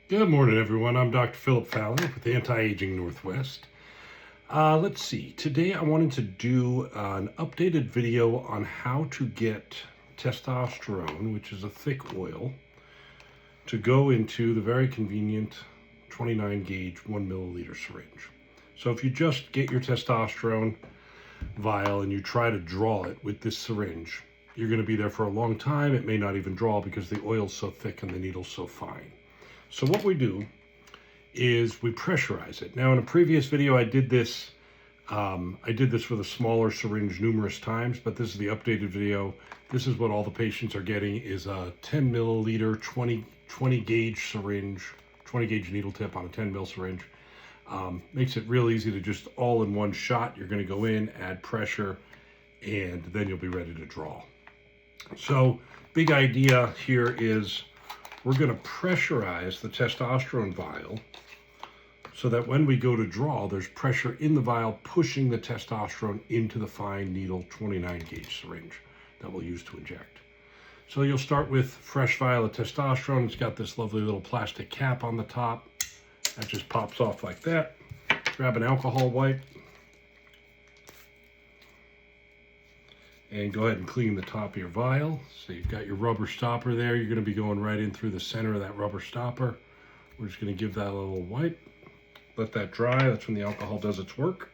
Good morning, everyone. I'm Dr. Philip Faler with Anti-Aging Northwest. Let's see. Today I wanted to do an updated video on how to get testosterone, which is a thick oil, to go into the very convenient 29 gauge 1 milliliter syringe. So if you just get your testosterone vial and you try to draw it with this syringe, you're going to be there for a long time. It may not even draw because the oil's so thick and the needle's so fine. So what we do is we pressurize it. Now in a previous video I did this with a smaller syringe numerous times, but this is the updated video. This is what all the patients are getting, is a 10 milliliter 20 gauge syringe, 20 gauge needle tip on a 10 mil syringe. Makes it real easy to just all in one shot. You're going to go in, add pressure, and then you'll be ready to draw. So big idea here is we're going to pressurize the testosterone vial so that when we go to draw, there's pressure in the vial pushing the testosterone into the fine needle 29 gauge syringe that we'll use to inject. So you'll start with fresh vial of testosterone. It's got this lovely little plastic cap on the top. That just pops off like that. Grab an alcohol wipe and go ahead and clean the top of your vial. So you've got your rubber stopper there. You're going to be going right in through the center of that rubber stopper. We're just going to give that a little wipe. Let that dry. That's when the alcohol does its work.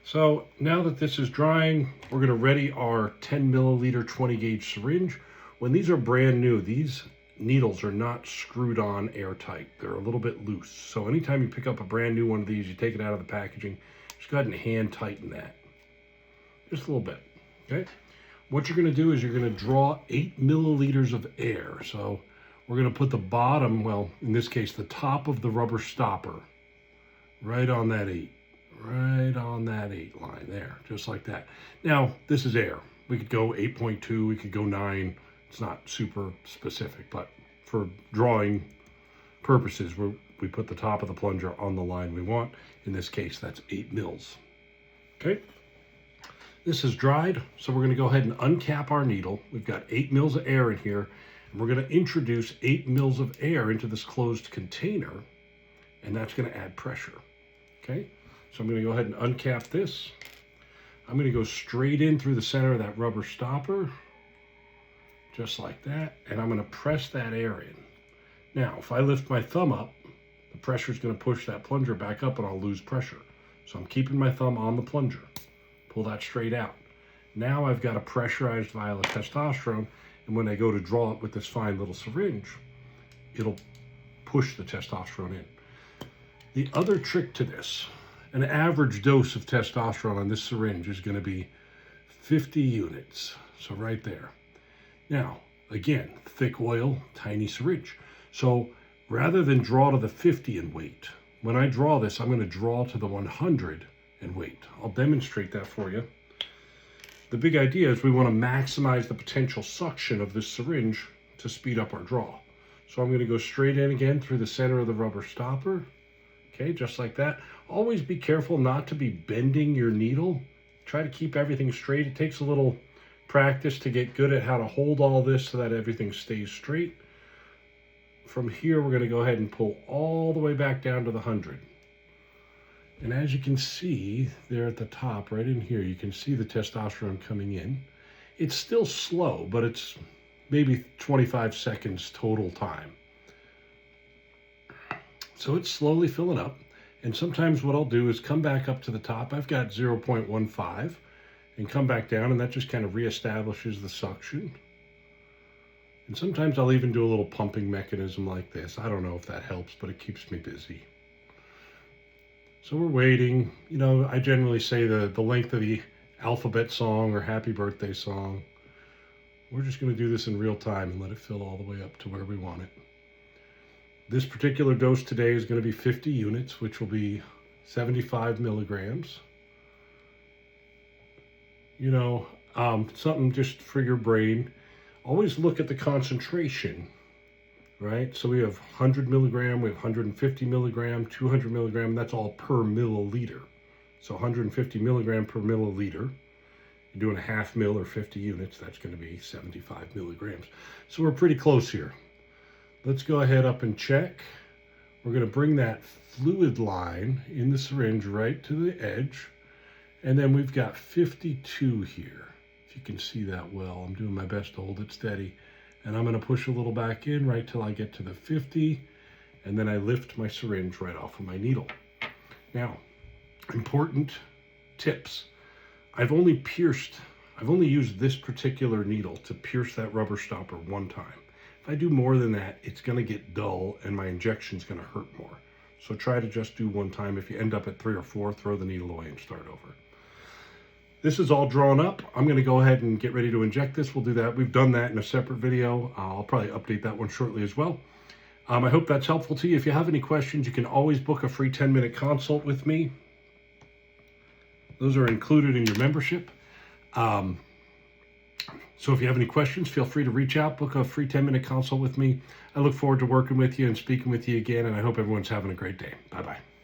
So now that this is drying, we're going to ready our 10 milliliter 20 gauge syringe. When these are brand new, these needles are not screwed on airtight. They're a little bit loose. So anytime you pick up a brand new one of these, you take it out of the packaging, just go ahead and hand tighten that. Just a little bit, okay? What you're gonna do is you're gonna draw 8 milliliters of air. So we're gonna put the bottom, well, in this case, the top of the rubber stopper right on that 8 line there, just like that. Now, this is air. We could go 8.2, we could go 9. It's not super specific, but for drawing purposes, we put the top of the plunger on the line we want. In this case, that's 8 mils, okay? This is dried, so we're going to go ahead and uncap our needle. We've got 8 mils of air in here, and we're going to introduce 8 mils of air into this closed container, and that's going to add pressure, okay? So I'm going to go ahead and uncap this. I'm going to go straight in through the center of that rubber stopper, just like that, and I'm going to press that air in. Now, if I lift my thumb up, the pressure is going to push that plunger back up and I'll lose pressure. So I'm keeping my thumb on the plunger. Pull that straight out. Now I've got a pressurized vial of testosterone, and when I go to draw it with this fine little syringe, it'll push the testosterone in. The other trick to this, an average dose of testosterone on this syringe is going to be 50 units. So right there. Now, again, thick oil, tiny syringe. So rather than draw to the 50 and wait, when I draw this, I'm going to draw to the 100 and wait. I'll demonstrate that for you. The big idea is we want to maximize the potential suction of this syringe to speed up our draw. So I'm going to go straight in again through the center of the rubber stopper. Okay, just like that. Always be careful not to be bending your needle. Try to keep everything straight. It takes a little practice to get good at how to hold all this so that everything stays straight. From here, we're going to go ahead and pull all the way back down to the 100. And as you can see there at the top, right in here, you can see the testosterone coming in. It's still slow, but it's maybe 25 seconds total time. So it's slowly filling up. And sometimes what I'll do is come back up to the top. I've got 0.15 and come back down, and that just kind of reestablishes the suction. And sometimes I'll even do a little pumping mechanism like this. I don't know if that helps, but it keeps me busy. So we're waiting. You know, I generally say the length of the alphabet song or happy birthday song. We're just going to do this in real time and let it fill all the way up to where we want it. This particular dose today is going to be 50 units, which will be 75 milligrams. You know, something just for your brain. Always look at the concentration, right? So we have 100 milligram, we have 150 milligram, 200 milligram, that's all per milliliter. So 150 milligram per milliliter. You're doing a half mil or 50 units, that's going to be 75 milligrams. So we're pretty close here. let's go ahead up and check. We're going to bring that fluid line in the syringe right to the edge. And then we've got 52 here. If you can see that well, I'm doing my best to hold it steady. And I'm going to push a little back in right till I get to the 50. And then I lift my syringe right off of my needle. Now, important tips. I've only used this particular needle to pierce that rubber stopper one time. If I do more than that, it's going to get dull and my injection's going to hurt more. So try to just do one time. If you end up at 3 or 4, throw the needle away and start over. This is all drawn up. I'm going to go ahead and get ready to inject this. We'll do that. We've done that in a separate video. I'll probably update that one shortly as well. I hope that's helpful to you. If you have any questions, you can always book a free 10-minute consult with me. Those are included in your membership. So if you have any questions, feel free to reach out, book a free 10-minute consult with me. I look forward to working with you and speaking with you again, and I hope everyone's having a great day. Bye-bye.